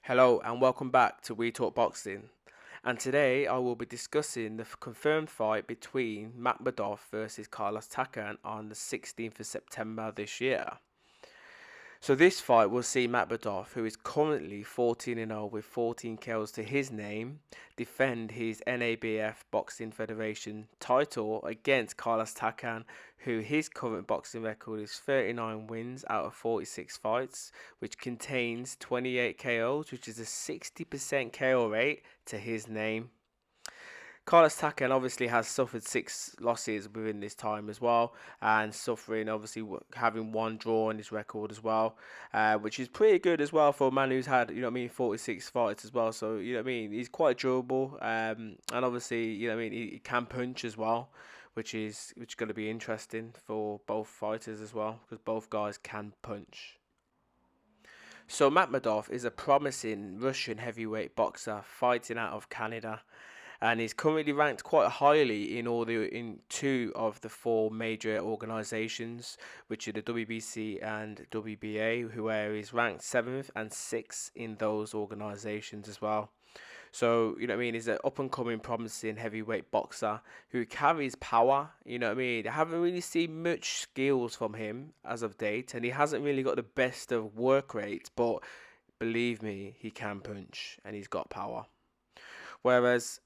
Hello and welcome back to We Talk Boxing. And today I will be discussing the confirmed fight between Makhmudov versus Carlos Takam on the 16th of September this year. So this fight will see Makhmudov, who is currently 14-0 with 14 KOs to his name, defend his NABF Boxing Federation title against Carlos Takam, who his current boxing record is 39 wins out of 46 fights, which contains 28 KOs, which is a 60% KO rate to his name. Carlos Takam obviously has suffered 6 losses within this time as well, and suffering obviously having one draw in his record as well, which is pretty good as well for a man who's had 46 fights as well. So he's quite durable, and obviously he can punch as well, which is going to be interesting for both fighters as well because both guys can punch. So Makhmudov is a promising Russian heavyweight boxer fighting out of Canada, and is currently ranked quite highly in two of the four major organisations, which are the WBC and WBA, where he's ranked 7th and 6th in those organisations as well. So, he's an up and coming promising heavyweight boxer who carries power, I haven't really seen much skills from him as of date, and he hasn't really got the best of work rate, but believe me, he can punch and he's got power. Whereas,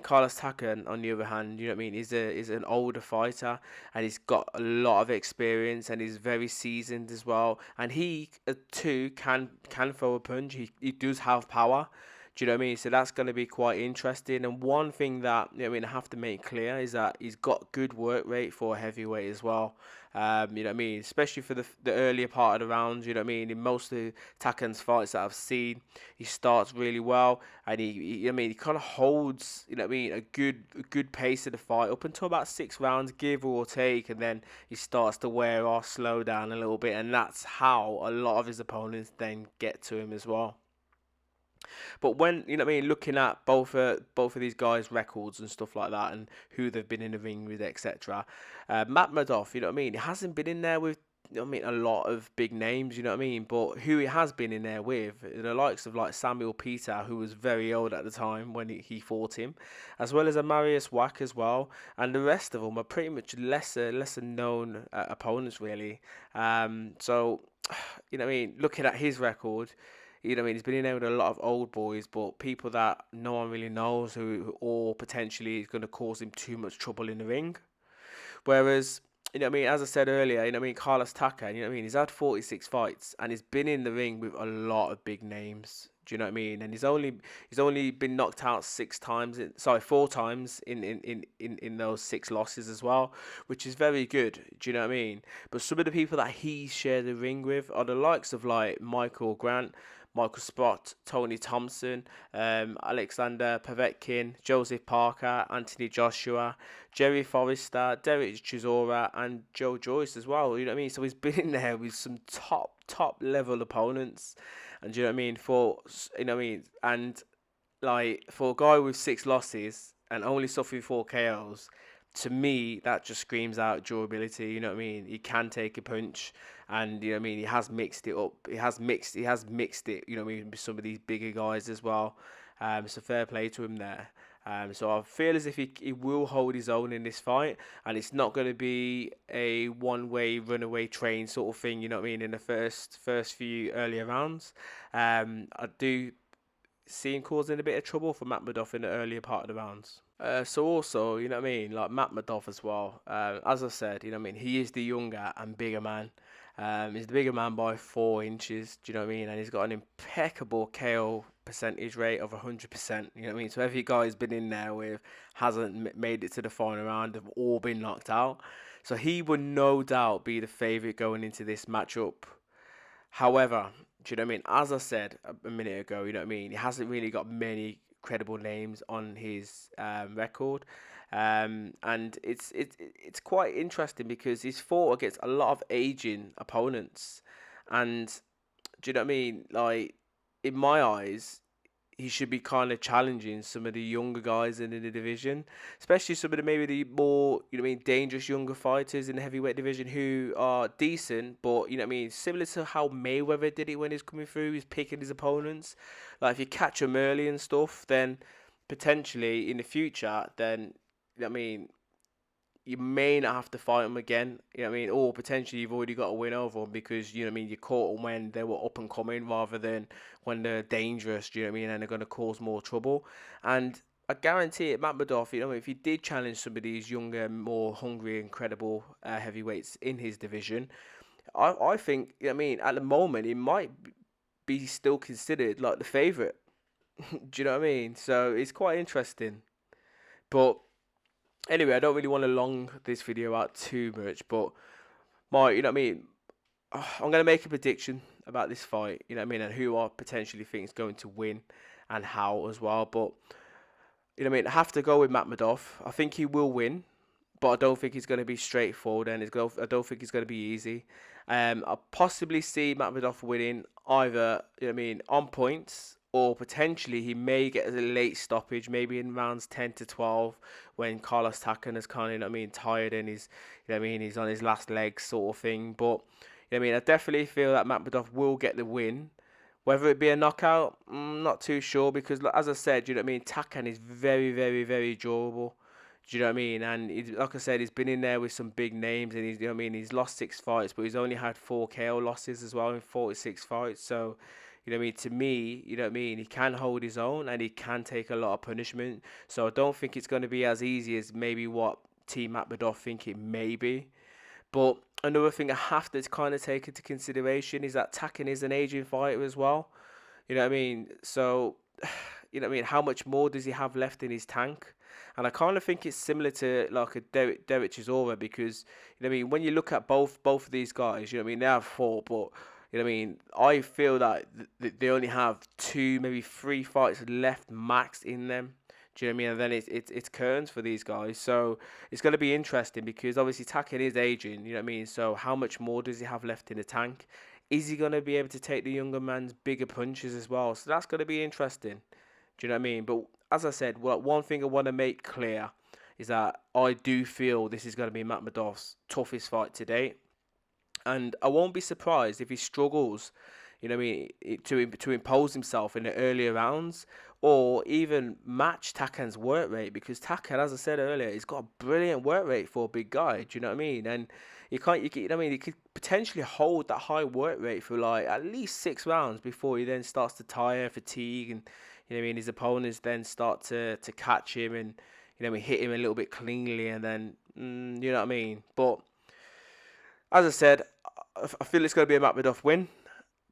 Carlos Takam, on the other hand, is an older fighter and he's got a lot of experience and he's very seasoned as well. And he too can throw a punch. He does have power. Do you know what I mean? So that's going to be quite interesting. And one thing that I have to make clear is that he's got good work rate for a heavyweight as well. Especially for the earlier part of the rounds. In most of Takam's fights that I've seen, he starts really well, and he kind of holds a good pace of the fight up until about 6 rounds, give or take, and then he starts to wear off, slow down a little bit, and that's how a lot of his opponents then get to him as well. But when looking at both of these guys' records and stuff like that, and who they've been in the ring with, etc. Makhmudov, he hasn't been in there with a lot of big names, but who he has been in there with, the likes of like Samuel Peter, who was very old at the time when he fought him, as well as a Marius Wack as well, and the rest of them are pretty much lesser known opponents really. So looking at his record. He's been in there with a lot of old boys, but people that no one really knows who or potentially is going to cause him too much trouble in the ring. Whereas, as I said earlier, Carlos Takam, he's had 46 fights and he's been in the ring with a lot of big names. Do you know what I mean? And he's only been knocked out 4 times in those 6 losses as well, which is very good. Do you know what I mean? But some of the people that he shared the ring with are the likes of like Michael Grant, Michael Spott, Tony Thompson, Alexander Povetkin, Joseph Parker, Anthony Joshua, Jerry Forrester, Derek Chisora, and Joe Joyce as well. You know what I mean? So he's been in there with some top level opponents, and do you know what I mean? And like for a guy with 6 losses and only suffering 4 KOs. To me, that just screams out durability. You know what I mean? He can take a punch, and he has mixed it up. He has mixed it. With some of these bigger guys as well. So fair play to him there. So I feel as if he will hold his own in this fight, and it's not going to be a one-way runaway train sort of thing. You know what I mean? In the first few earlier rounds, I do see him causing a bit of trouble for Makhmudov in the earlier part of the rounds. So also, like Makhmudov as well. As I said, he is the younger and bigger man. He's the bigger man by 4 inches. Do you know what I mean? And he's got an impeccable KO percentage rate of 100%. You know what I mean? So every guy he's been in there with hasn't made it to the final round. They've all been knocked out. So he would no doubt be the favourite going into this matchup. However, do you know what I mean? As I said a minute ago, he hasn't really got many credible names on his record, and it's quite interesting because he's fought against a lot of aging opponents, and do you know what I mean? Like in my eyes, he should be kind of challenging some of the younger guys in the division, especially some of the maybe the more, you know what I mean, dangerous younger fighters in the heavyweight division who are decent, but you know what I mean, similar to how Mayweather did it when he's coming through, he's picking his opponents. Like if you catch him early and stuff, then potentially in the future, then you know what I mean, you may not have to fight them again. You know what I mean? Or potentially you've already got a win over them because, you know what I mean, you caught them when they were up and coming rather than when they're dangerous, do you know what I mean, and they're going to cause more trouble. And I guarantee it, Makhmudov, you know, if he did challenge some of these younger, more hungry and credible heavyweights in his division, I think, you know what I mean, at the moment, he might be still considered like the favourite. Do you know what I mean? So it's quite interesting. But anyway, I don't really want to long this video out too much, but you know what I mean? I'm going to make a prediction about this fight, you know what I mean, and who I potentially think is going to win and how as well. But, you know what I mean, I have to go with Makhmudov. I think he will win, but I don't think it's going to be straightforward and I don't think it's going to be easy. I possibly see Makhmudov winning either, you know what I mean, on points, or potentially he may get a late stoppage, maybe in rounds 10 to 12 when Carlos Takam is kind of, you know what I mean, tired and he's, you know what I mean, he's on his last legs sort of thing. But, you know what I mean, I definitely feel that Makhmudov will get the win. Whether it be a knockout, not too sure because, as I said, you know what I mean, Takam is very, very, very durable. Do you know what I mean? And like I said, he's been in there with some big names, and he's, you know what I mean, he's lost 6 fights, but he's only had 4 KO losses as well in 46 fights. So, you know what I mean, to me, you know what I mean, he can hold his own and he can take a lot of punishment. So I don't think it's going to be as easy as maybe what Team Makhmudov think it may be. But another thing I have to kind of take into consideration is that Takam is an aging fighter as well. You know what I mean? So, you know what I mean, how much more does he have left in his tank? And I kind of think it's similar to like a Derek Chisora because, you know what I mean, when you look at both of these guys, you know what I mean, they have 4, but, you know what I mean, I feel that they only have 2, maybe 3 fights left max in them. Do you know what I mean? And then it's curtains for these guys. So it's going to be interesting because obviously Takam is aging, you know what I mean? So how much more does he have left in the tank? Is he going to be able to take the younger man's bigger punches as well? So that's going to be interesting. Do you know what I mean? But as I said, one thing I want to make clear is that I do feel this is going to be Makhmudov's toughest fight to date. And I won't be surprised if he struggles, you know what I mean, to impose himself in the earlier rounds or even match Takan's work rate because Takam, as I said earlier, he's got a brilliant work rate for a big guy. Do you know what I mean? And you know what I mean, he could potentially hold that high work rate for like at least 6 rounds before he then starts to tire, fatigue, and you know what I mean, his opponents then start to catch him and you know what I mean, hit him a little bit cleanly, and then you know what I mean. But as I said, I feel it's going to be a Makhmudov win.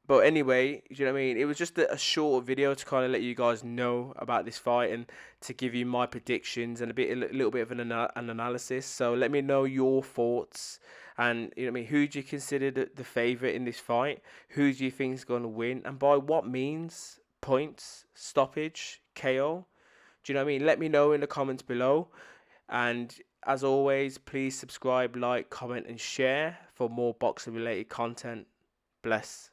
But anyway, you know what I mean? It was just a short video to kind of let you guys know about this fight and to give you my predictions and a little bit of an analysis. So let me know your thoughts. And, you know what I mean, who do you consider the favourite in this fight? Who do you think is going to win? And by what means? Points, stoppage, KO? Do you know what I mean? Let me know in the comments below. And as always, please subscribe, like, comment and share for more boxing related content. Bless.